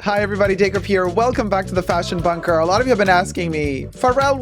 Hi everybody, Dacob here. Welcome back to the Fashion Bunker. A lot of you have been asking me, Pharrell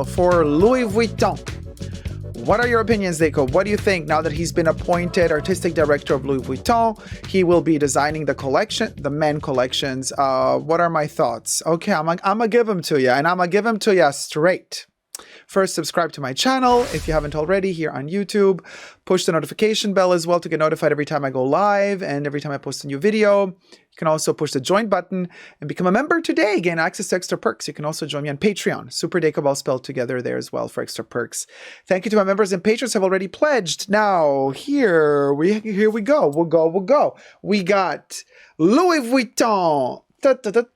for Louis Vuitton. What are your opinions, Dacob? What do you think now that he's been appointed artistic director of Louis Vuitton? He will be designing the collection, the men collections. What are my thoughts? Okay, I'm gonna give them to you, and I'm gonna give them to you straight. First, subscribe to my channel if you haven't already here on YouTube. Push the notification bell as well to get notified every time I go live and every time I post a new video. You can also push the join button and become a member today. Gain access to extra perks. You can also join me on Patreon. Superdacob all spelled together there as well for extra perks. Thank you to my members and patrons who have already pledged. Now, here we go. We'll go. We got Louis Vuitton. The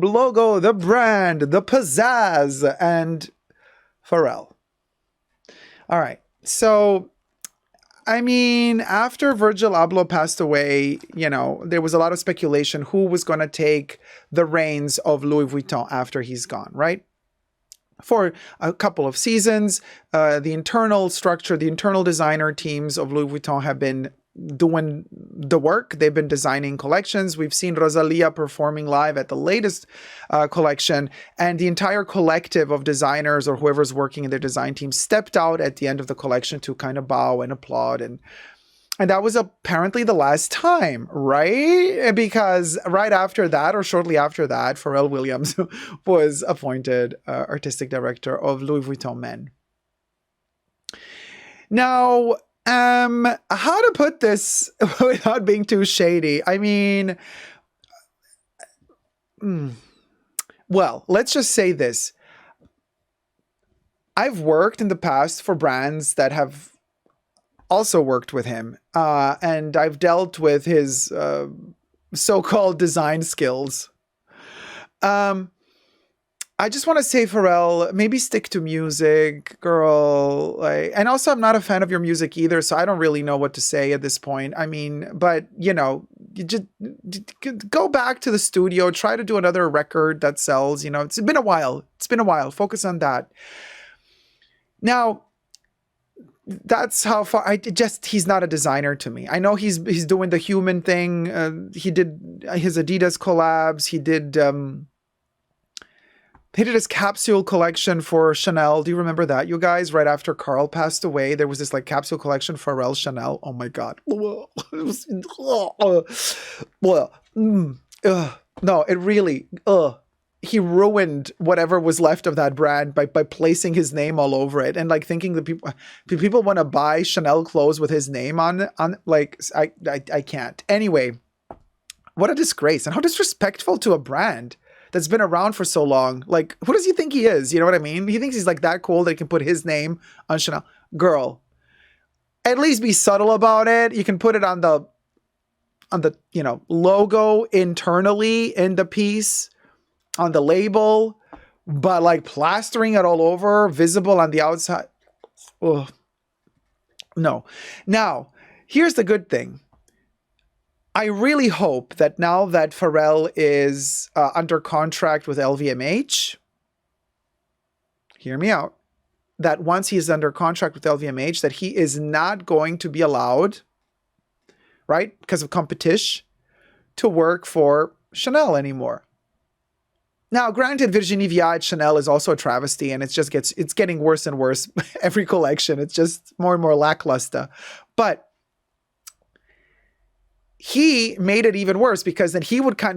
logo, the brand, the pizzazz, and Pharrell. All right. So, I mean, after Virgil Abloh passed away, you know, there was a lot of speculation who was going to take the reins of Louis Vuitton after he's gone, right? For a couple of seasons, the internal structure, the internal designer teams of Louis Vuitton have been doing the work. They've been designing collections. We've seen Rosalia performing live at the latest collection, and the entire collective of designers or whoever's working in their design team stepped out at the end of the collection to kind of bow and applaud, and that was apparently the last time, right? Because right after that, or shortly after that, Pharrell Williams was appointed artistic director of Louis Vuitton Men. Now, how to put this without being too shady? I mean, well, let's just say this. I've worked in the past for brands that have also worked with him, and I've dealt with his so-called design skills. I just want to say, Pharrell, maybe stick to music, girl. And also, I'm not a fan of your music either, so I don't really know what to say at this point. I mean, but, you know, you just go back to the studio, try to do another record that sells. You know, it's been a while. Focus on that. Now, that's how far he's not a designer to me. I know he's doing the human thing. He did his Adidas collabs. He did his capsule collection for Chanel. Do you remember that, you guys? Right after Carl passed away, there was this like capsule collection for Pharrell Chanel. Oh my God. No, it really, he ruined whatever was left of that brand by placing his name all over it, and like thinking that people want to buy Chanel clothes with his name on like, I can't. Anyway, what a disgrace, and how disrespectful to a brand that's been around for so long. Like, who does he think he is? You know what I mean? He thinks he's like that cool that he can put his name on Chanel. Girl, at least be subtle about it. You can put it on the you know, logo internally in the piece, on the label, but like plastering it all over, visible on the outside. Ugh. No. Now, here's the good thing. I really hope that now that Pharrell is under contract with LVMH, hear me out, that once he's under contract with LVMH, that he is not going to be allowed, right, because of competition, to work for Chanel anymore. Now, granted, Virginie Viard at Chanel is also a travesty, and it's getting worse and worse every collection. It's just more and more lackluster. But he made it even worse, because then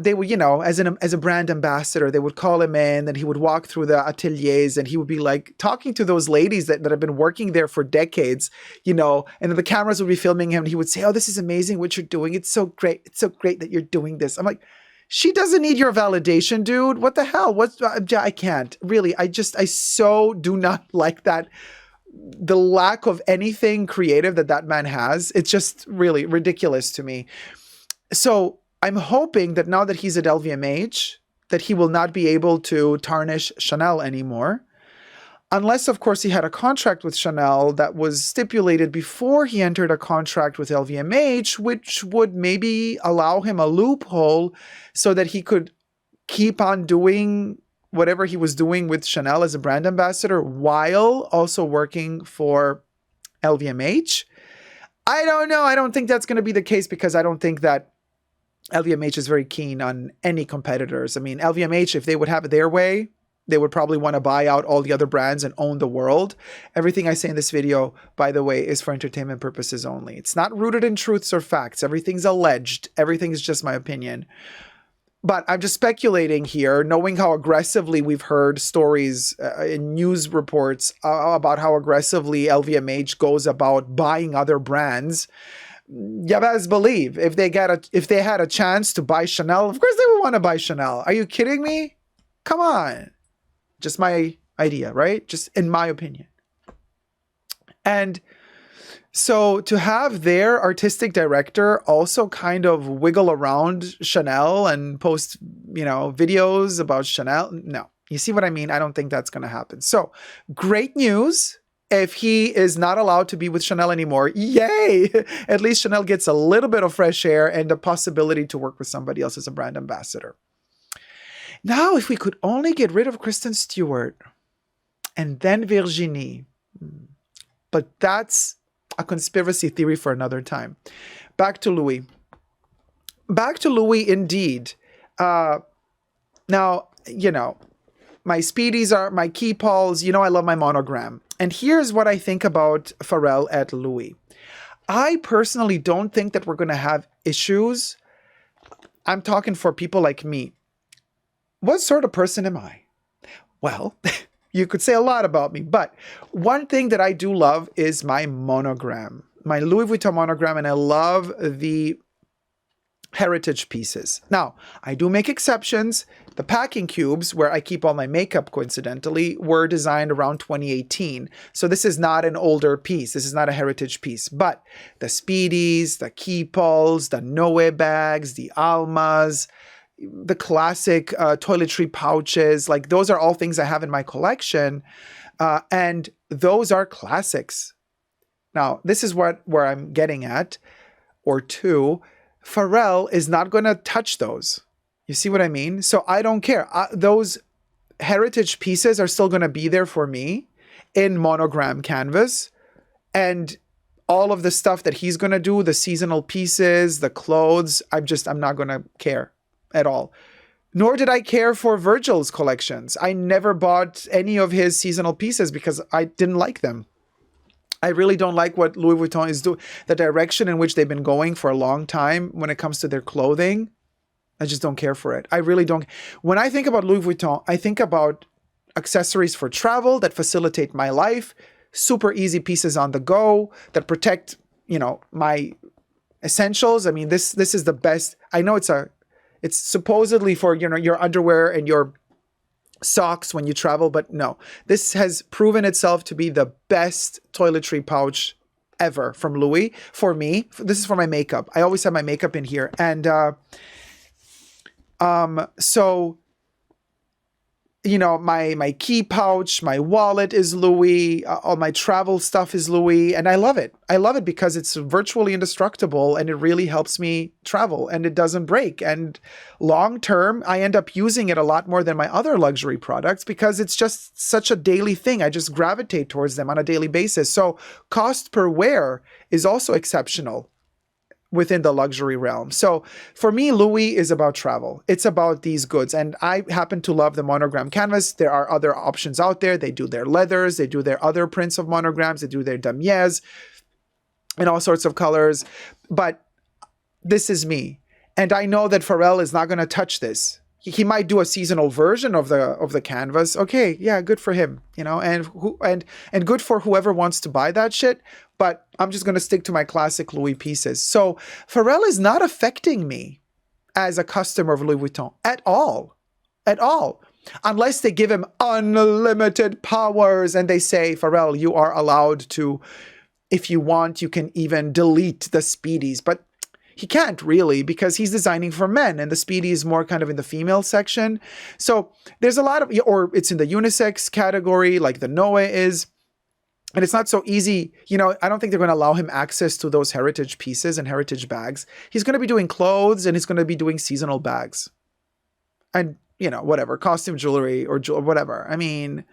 they would, you know, as a brand ambassador, they would call him in, and he would walk through the ateliers, and he would be like talking to those ladies that have been working there for decades, you know, and then the cameras would be filming him, and he would say, "Oh, this is amazing what you're doing. It's so great. It's so great that you're doing this." I'm like, she doesn't need your validation, dude. What the hell? I can't. Really, I so do not like that. The lack of anything creative that man has, it's just really ridiculous to me. So I'm hoping that now that he's at LVMH, that he will not be able to tarnish Chanel anymore. Unless, of course, he had a contract with Chanel that was stipulated before he entered a contract with LVMH, which would maybe allow him a loophole so that he could keep on doing whatever he was doing with Chanel as a brand ambassador while also working for LVMH. I don't know. I don't think that's going to be the case, because I don't think that LVMH is very keen on any competitors. I mean, LVMH, if they would have it their way, they would probably want to buy out all the other brands and own the world. Everything I say in this video, by the way, is for entertainment purposes only. It's not rooted in truths or facts. Everything's alleged. Everything is just my opinion. But I'm just speculating here, knowing how aggressively we've heard stories in news reports about how aggressively LVMH goes about buying other brands. You best believe if they had a chance to buy Chanel, of course they would want to buy Chanel. Are you kidding me? Come on. Just my idea, right? Just in my opinion. And so to have their artistic director also kind of wiggle around Chanel and post, videos about Chanel. No, you see what I mean? I don't think that's going to happen. So great news. If he is not allowed to be with Chanel anymore, yay! At least Chanel gets a little bit of fresh air and the possibility to work with somebody else as a brand ambassador. Now, if we could only get rid of Kristen Stewart and then Virginie. But that's a conspiracy theory for another time. Back to Louis. Back to Louis indeed. Now, my Speedies are my key pulls. I love my monogram. And here's what I think about Pharrell at Louis. I personally don't think that we're going to have issues. I'm talking for people like me. What sort of person am I? Well, you could say a lot about me, but one thing that I do love is my monogram, my Louis Vuitton monogram, and I love the heritage pieces. Now, I do make exceptions. The packing cubes, where I keep all my makeup coincidentally, were designed around 2018. So this is not an older piece. This is not a heritage piece. But the Speedies, the key pulls, the Noe bags, the Almas, the classic toiletry pouches, like those are all things I have in my collection. And those are classics. Now, this is where I'm getting at, or two. Pharrell is not going to touch those. You see what I mean? So I don't care. Those heritage pieces are still going to be there for me in monogram canvas. And all of the stuff that he's going to do, the seasonal pieces, the clothes, I'm not going to care at all. Nor did I care for Virgil's collections. I never bought any of his seasonal pieces because I didn't like them. I really don't like what Louis Vuitton is doing, the direction in which they've been going for a long time when it comes to their clothing. I just don't care for it. I really don't. When I think about Louis Vuitton, I think about accessories for travel that facilitate my life, super easy pieces on the go that protect, my essentials. I mean, this is the best. I know it's supposedly for, your underwear and your socks when you travel, but no, this has proven itself to be the best toiletry pouch ever from Louis. For me, this is for my makeup. I always have my makeup in here. And so, my key pouch, my wallet is Louis, all my travel stuff is Louis, and I love it. I love it because it's virtually indestructible and it really helps me travel and it doesn't break. And long term, I end up using it a lot more than my other luxury products because it's just such a daily thing. I just gravitate towards them on a daily basis. So cost per wear is also exceptional within the luxury realm. So for me, Louis is about travel. It's about these goods. And I happen to love the monogram canvas. There are other options out there. They do their leathers. They do their other prints of monograms. They do their damiers in all sorts of colors. But this is me. And I know that Pharrell is not going to touch this. He might do a seasonal version of the canvas. Okay, yeah, good for him, and good for whoever wants to buy that shit. But I'm just going to stick to my classic Louis pieces. So Pharrell is not affecting me as a customer of Louis Vuitton at all, unless they give him unlimited powers and they say, Pharrell, you are allowed to, if you want, you can even delete the Speedies, but he can't really because he's designing for men and the Speedy is more kind of in the female section. So there's a lot of, or it's in the unisex category like the Noe is. And it's not so easy. I don't think they're going to allow him access to those heritage pieces and heritage bags. He's going to be doing clothes and he's going to be doing seasonal bags. And, whatever, costume jewelry or whatever. I mean,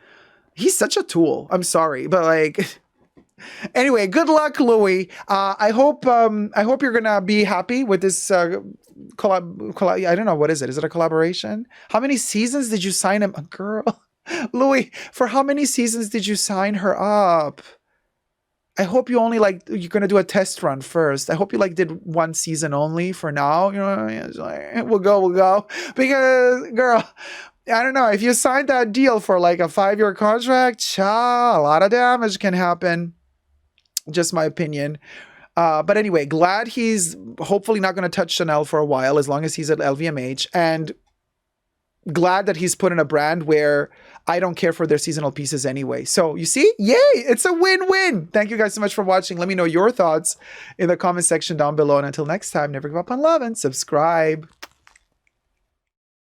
he's such a tool. I'm sorry, but anyway, good luck, Louis. I hope you're gonna be happy with this I don't know, what is it? Is it a collaboration? How many seasons did you sign him? Girl, Louis, for how many seasons did you sign her up? I hope you only like, you're gonna do a test run first. I hope you like did one season only for now. You know, it's like, we'll go. Because, girl, I don't know, if you signed that deal for like a 5-year contract, a lot of damage can happen. Just my opinion. But anyway, glad he's hopefully not going to touch Chanel for a while, as long as he's at LVMH. And glad that he's put in a brand where I don't care for their seasonal pieces anyway. So you see, yay, it's a win-win. Thank you guys so much for watching. Let me know your thoughts in the comment section down below. And until next time, never give up on love and subscribe.